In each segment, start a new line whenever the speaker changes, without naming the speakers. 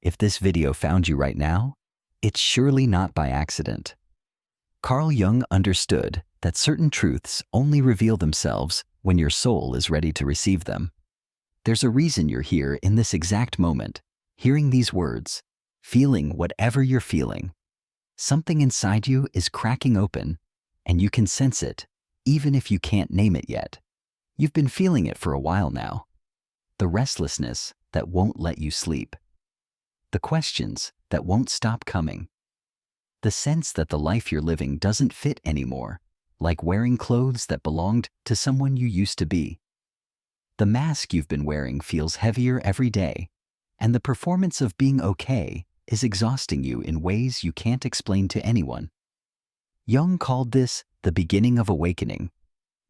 If this video found you right now, it's surely not by accident. Carl Jung understood that certain truths only reveal themselves when your soul is ready to receive them. There's a reason you're here in this exact moment, hearing these words, feeling whatever you're feeling. Something inside you is cracking open, and you can sense it, even if you can't name it yet. You've been feeling it for a while now. The restlessness that won't let you sleep. The questions that won't stop coming. The sense that the life you're living doesn't fit anymore, like wearing clothes that belonged to someone you used to be. The mask you've been wearing feels heavier every day, and the performance of being okay is exhausting you in ways you can't explain to anyone. Jung called this the beginning of awakening,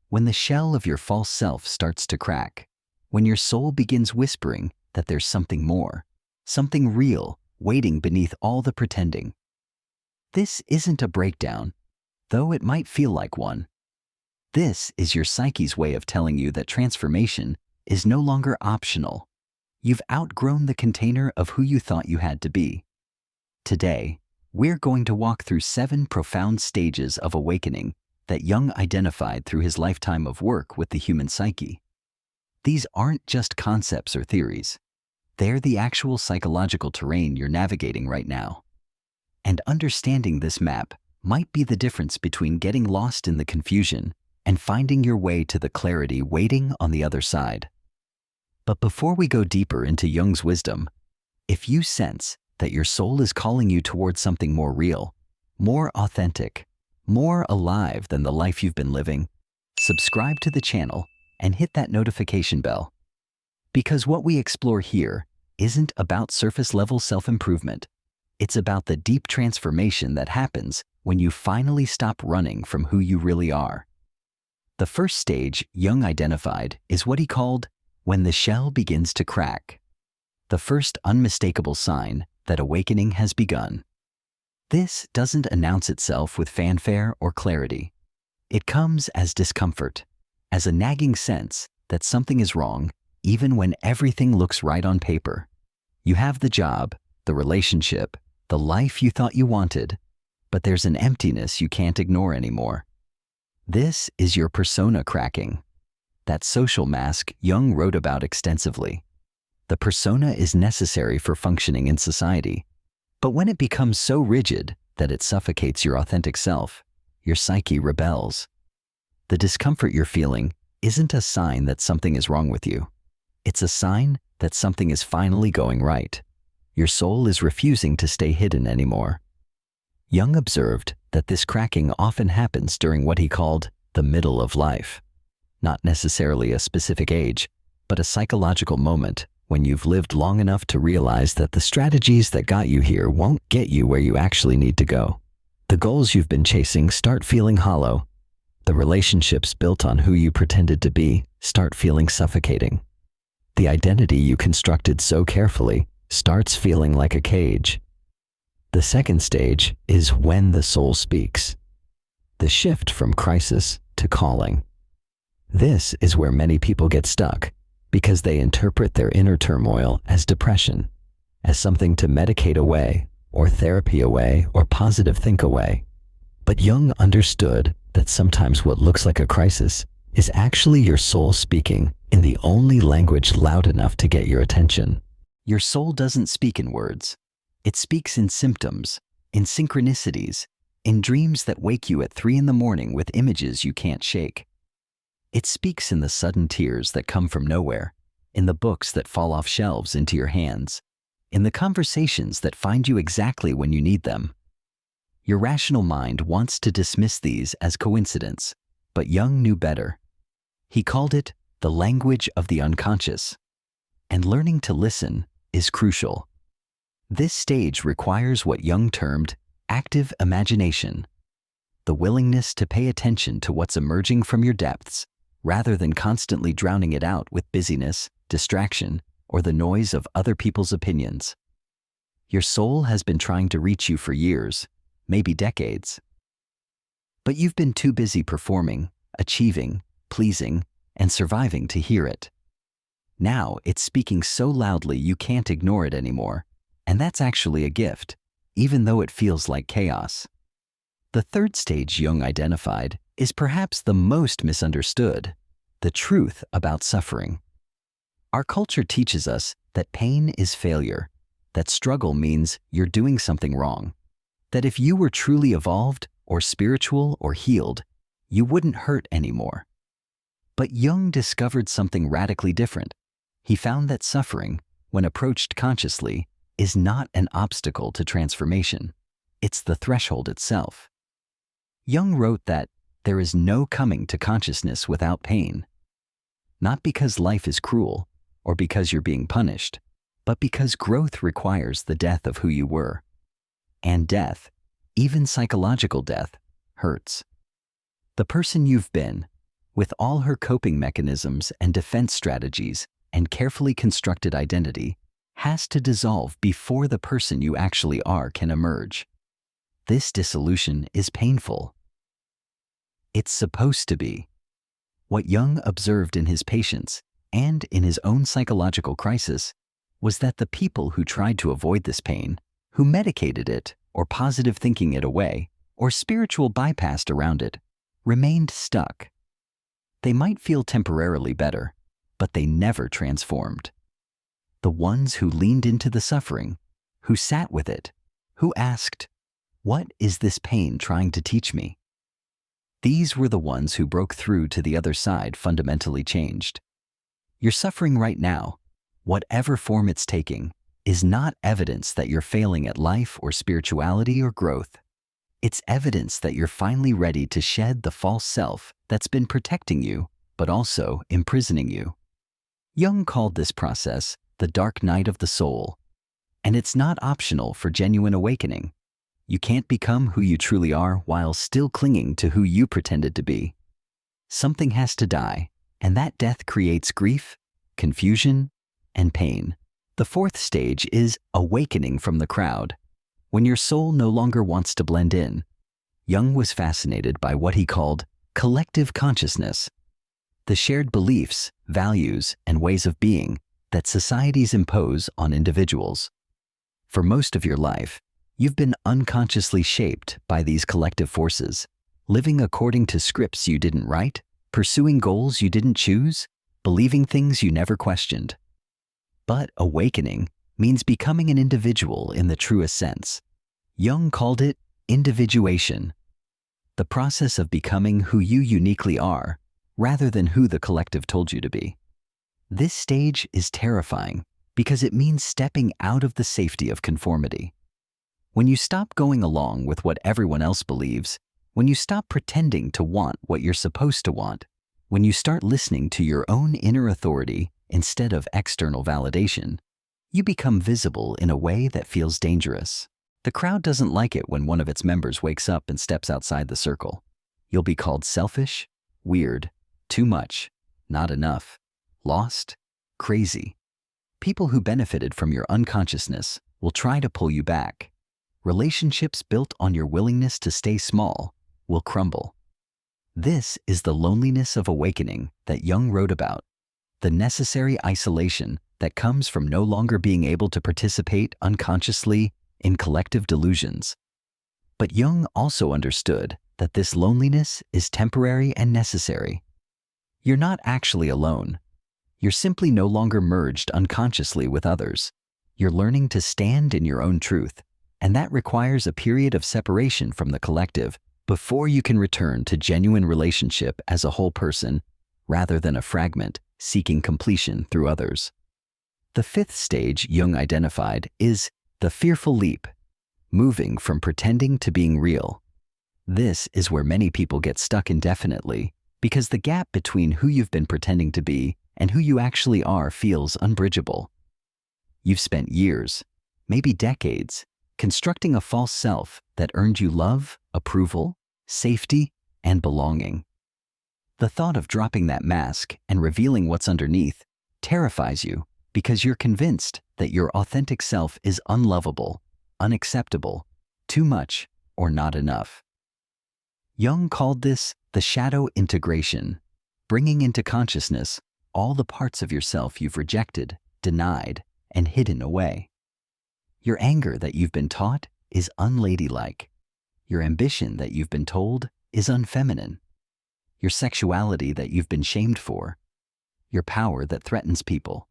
when the shell of your false self starts to crack, when your soul begins whispering that there's something more, something real waiting beneath all the pretending. This isn't a breakdown, though it might feel like one. This is your psyche's way of telling you that transformation is no longer optional. You've outgrown the container of who you thought you had to be. Today, we're going to walk through 7 profound stages of awakening that Jung identified through his lifetime of work with the human psyche. These aren't just concepts or theories. They're the actual psychological terrain you're navigating right now. And understanding this map might be the difference between getting lost in the confusion and finding your way to the clarity waiting on the other side. But before we go deeper into Jung's wisdom, if you sense that your soul is calling you towards something more real, more authentic, more alive than the life you've been living, subscribe to the channel and hit that notification bell. Because what we explore here isn't about surface-level self-improvement. It's about the deep transformation that happens when you finally stop running from who you really are. The first stage Jung identified is what he called when the shell begins to crack, the first unmistakable sign that awakening has begun. This doesn't announce itself with fanfare or clarity. It comes as discomfort, as a nagging sense that something is wrong, even when everything looks right on paper. You have the job, the relationship, the life you thought you wanted, but there's an emptiness you can't ignore anymore. This is your persona cracking, that social mask Jung wrote about extensively. The persona is necessary for functioning in society, but when it becomes so rigid that it suffocates your authentic self, your psyche rebels. The discomfort you're feeling isn't a sign that something is wrong with you. It's a sign that something is finally going right. Your soul is refusing to stay hidden anymore. Jung observed that this cracking often happens during what he called the middle of life. Not necessarily a specific age, but a psychological moment when you've lived long enough to realize that the strategies that got you here won't get you where you actually need to go. The goals you've been chasing start feeling hollow. The relationships built on who you pretended to be start feeling suffocating. The identity you constructed so carefully starts feeling like a cage. The second stage is when the soul speaks. The shift from crisis to calling. This is where many people get stuck because they interpret their inner turmoil as depression, as something to medicate away, or therapy away, or positive think away. But Jung understood that sometimes what looks like a crisis is actually your soul speaking in the only language loud enough to get your attention. Your soul doesn't speak in words. It speaks in symptoms, in synchronicities, in dreams that wake you at 3 in the morning with images you can't shake. It speaks in the sudden tears that come from nowhere, in the books that fall off shelves into your hands, in the conversations that find you exactly when you need them. Your rational mind wants to dismiss these as coincidence, but Jung knew better. He called it the language of the unconscious. And learning to listen is crucial. This stage requires what Jung termed active imagination, the willingness to pay attention to what's emerging from your depths, rather than constantly drowning it out with busyness, distraction, or the noise of other people's opinions. Your soul has been trying to reach you for years, maybe decades. But you've been too busy performing, achieving, pleasing, and surviving to hear it. Now it's speaking so loudly you can't ignore it anymore, And that's actually a gift, even though it feels like chaos. The third stage Jung identified is perhaps the most misunderstood: the truth about suffering. Our culture teaches us that pain is failure, that struggle means you're doing something wrong, that if you were truly evolved or spiritual or healed, you wouldn't hurt anymore. But Jung discovered something radically different. He found that suffering, when approached consciously, is not an obstacle to transformation. It's the threshold itself. Jung wrote that there is no coming to consciousness without pain. Not because life is cruel or because you're being punished, but because growth requires the death of who you were. And death, even psychological death, hurts. The person you've been, with all her coping mechanisms and defense strategies and carefully constructed identity, has to dissolve before the person you actually are can emerge. This dissolution is painful. It's supposed to be. What Jung observed in his patients and in his own psychological crisis was that the people who tried to avoid this pain, who medicated it or positive thinking it away or spiritual bypassed around it, remained stuck. They might feel temporarily better, but they never transformed. The ones who leaned into the suffering, who sat with it, who asked, "What is this pain trying to teach me?" These were the ones who broke through to the other side fundamentally changed. Your suffering right now, whatever form it's taking, is not evidence that you're failing at life or spirituality or growth. It's evidence that you're finally ready to shed the false self that's been protecting you, but also imprisoning you. Jung called this process the dark night of the soul, and it's not optional for genuine awakening. You can't become who you truly are while still clinging to who you pretended to be. Something has to die, and that death creates grief, confusion, and pain. The fourth stage is awakening from the crowd, when your soul no longer wants to blend in. Jung was fascinated by what he called collective consciousness, the shared beliefs, values, and ways of being that societies impose on individuals. For most of your life, you've been unconsciously shaped by these collective forces, living according to scripts you didn't write, pursuing goals you didn't choose, believing things you never questioned. But awakening means becoming an individual in the truest sense. Jung called it individuation, the process of becoming who you uniquely are, rather than who the collective told you to be. This stage is terrifying because it means stepping out of the safety of conformity. When you stop going along with what everyone else believes, when you stop pretending to want what you're supposed to want, when you start listening to your own inner authority instead of external validation, you become visible in a way that feels dangerous. The crowd doesn't like it when one of its members wakes up and steps outside the circle. You'll be called selfish, weird, too much, not enough, lost, crazy. People who benefited from your unconsciousness will try to pull you back. Relationships built on your willingness to stay small will crumble. This is the loneliness of awakening that Jung wrote about, the necessary isolation that comes from no longer being able to participate unconsciously in collective delusions. But Jung also understood that this loneliness is temporary and necessary. You're not actually alone. You're simply no longer merged unconsciously with others. You're learning to stand in your own truth, and that requires a period of separation from the collective before you can return to genuine relationship as a whole person, rather than a fragment seeking completion through others. The fifth stage Jung identified is the fearful leap, moving from pretending to being real. This is where many people get stuck indefinitely because the gap between who you've been pretending to be and who you actually are feels unbridgeable. You've spent years, maybe decades, constructing a false self that earned you love, approval, safety, and belonging. The thought of dropping that mask and revealing what's underneath terrifies you because you're convinced that your authentic self is unlovable, unacceptable, too much, or not enough. Jung called this the shadow integration, bringing into consciousness all the parts of yourself you've rejected, denied, and hidden away. Your anger that you've been taught is unladylike. Your ambition that you've been told is unfeminine. Your sexuality that you've been shamed for. Your power that threatens people.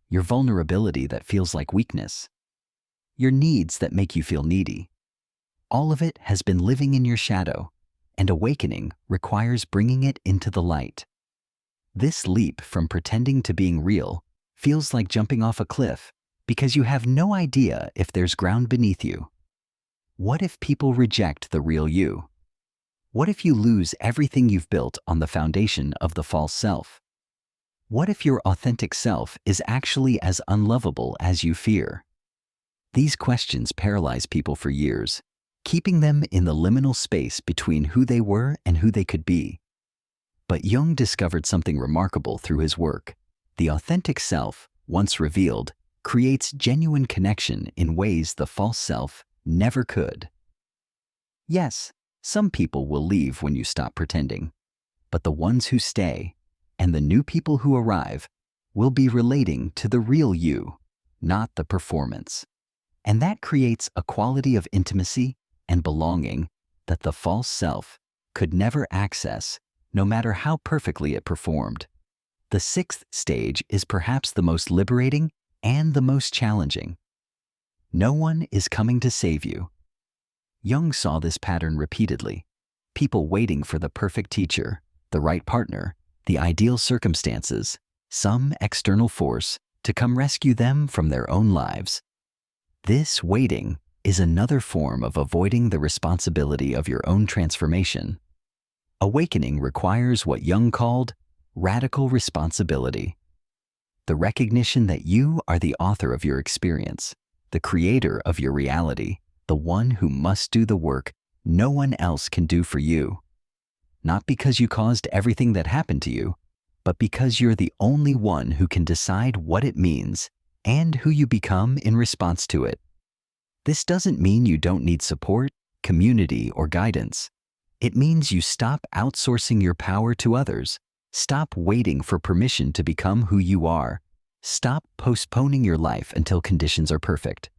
Your vulnerability that feels like weakness. Your needs that make you feel needy. All of it has been living in your shadow, and awakening requires bringing it into the light. This leap from pretending to being real feels like jumping off a cliff because you have no idea if there's ground beneath you. What if people reject the real you? What if you lose everything you've built on the foundation of the false self? What if your authentic self is actually as unlovable as you fear? These questions paralyze people for years, keeping them in the liminal space between who they were and who they could be. But Jung discovered something remarkable through his work. The authentic self, once revealed, creates genuine connection in ways the false self never could. Yes, some people will leave when you stop pretending, but the ones who stay, and the new people who arrive, will be relating to the real you, not the performance. And that creates a quality of intimacy and belonging that the false self could never access, no matter how perfectly it performed. The sixth stage is perhaps the most liberating and the most challenging. No one is coming to save you. Jung saw this pattern repeatedly. People waiting for the perfect teacher, the right partner, the ideal circumstances, some external force to come rescue them from their own lives. This waiting is another form of avoiding the responsibility of your own transformation. Awakening requires what Jung called radical responsibility. The recognition that you are the author of your experience, the creator of your reality, the one who must do the work no one else can do for you. Not because you caused everything that happened to you, but because you're the only one who can decide what it means and who you become in response to it. This doesn't mean you don't need support, community, or guidance. It means you stop outsourcing your power to others. Stop waiting for permission to become who you are. Stop postponing your life until conditions are perfect.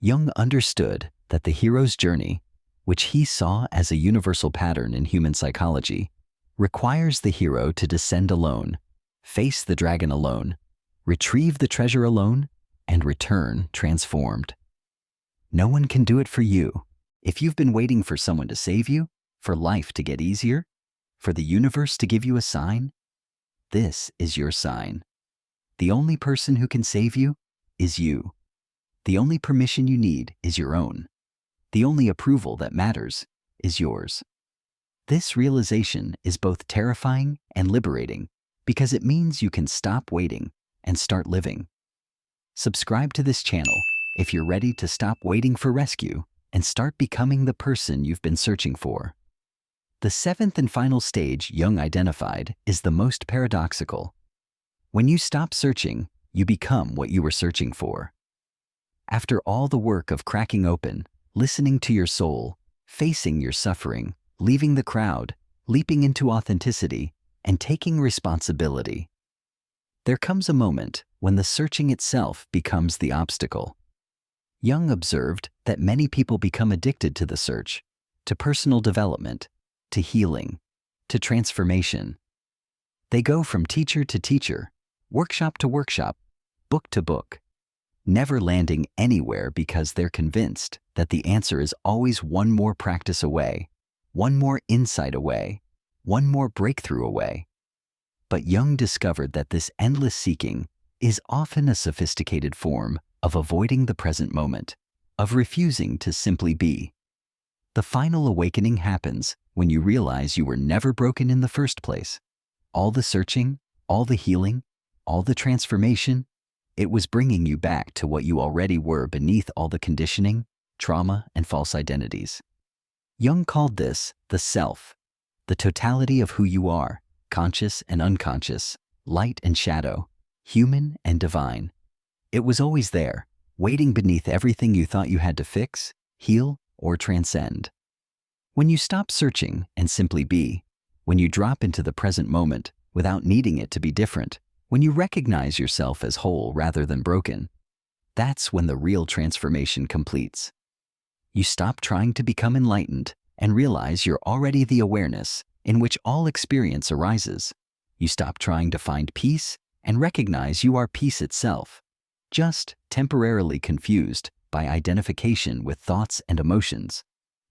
Jung understood that the hero's journey, which he saw as a universal pattern in human psychology, requires the hero to descend alone, face the dragon alone, retrieve the treasure alone, and return transformed. No one can do it for you. If you've been waiting for someone to save you, for life to get easier, for the universe to give you a sign, this is your sign. The only person who can save you is you. The only permission you need is your own. The only approval that matters is yours. This realization is both terrifying and liberating because it means you can stop waiting and start living. Subscribe to this channel if you're ready to stop waiting for rescue and start becoming the person you've been searching for. The seventh and final stage Jung identified is the most paradoxical. When you stop searching, you become what you were searching for. After all the work of cracking open, listening to your soul, facing your suffering, leaving the crowd, leaping into authenticity, and taking responsibility, there comes a moment when the searching itself becomes the obstacle. Jung observed that many people become addicted to the search, to personal development, to healing, to transformation. They go from teacher to teacher, workshop to workshop, book to book, never landing anywhere because they're convinced that the answer is always one more practice away, one more insight away, one more breakthrough away. But Jung discovered that this endless seeking is often a sophisticated form of avoiding the present moment, of refusing to simply be. The final awakening happens when you realize you were never broken in the first place. All the searching, all the healing, all the transformation, it was bringing you back to what you already were beneath all the conditioning, trauma, and false identities. Jung called this the self, the totality of who you are, conscious and unconscious, light and shadow, human and divine. It was always there, waiting beneath everything you thought you had to fix, heal, or transcend. When you stop searching and simply be, when you drop into the present moment without needing it to be different, when you recognize yourself as whole rather than broken, That's when the real transformation completes. You stop trying to become enlightened and realize you're already the awareness in which all experience arises. You stop trying to find peace and recognize you are peace itself, just temporarily confused by identification with thoughts and emotions.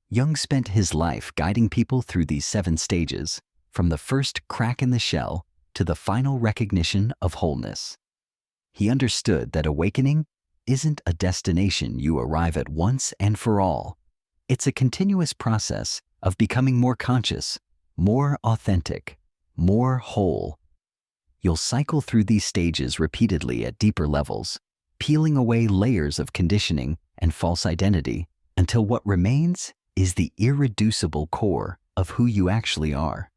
Jung spent his life guiding people through these 7 stages, from the first crack in the shell to the final recognition of wholeness. He understood that awakening isn't a destination you arrive at once and for all. It's a continuous process of becoming more conscious, more authentic, more whole. You'll cycle through these stages repeatedly at deeper levels, peeling away layers of conditioning and false identity until what remains is the irreducible core of who you actually are.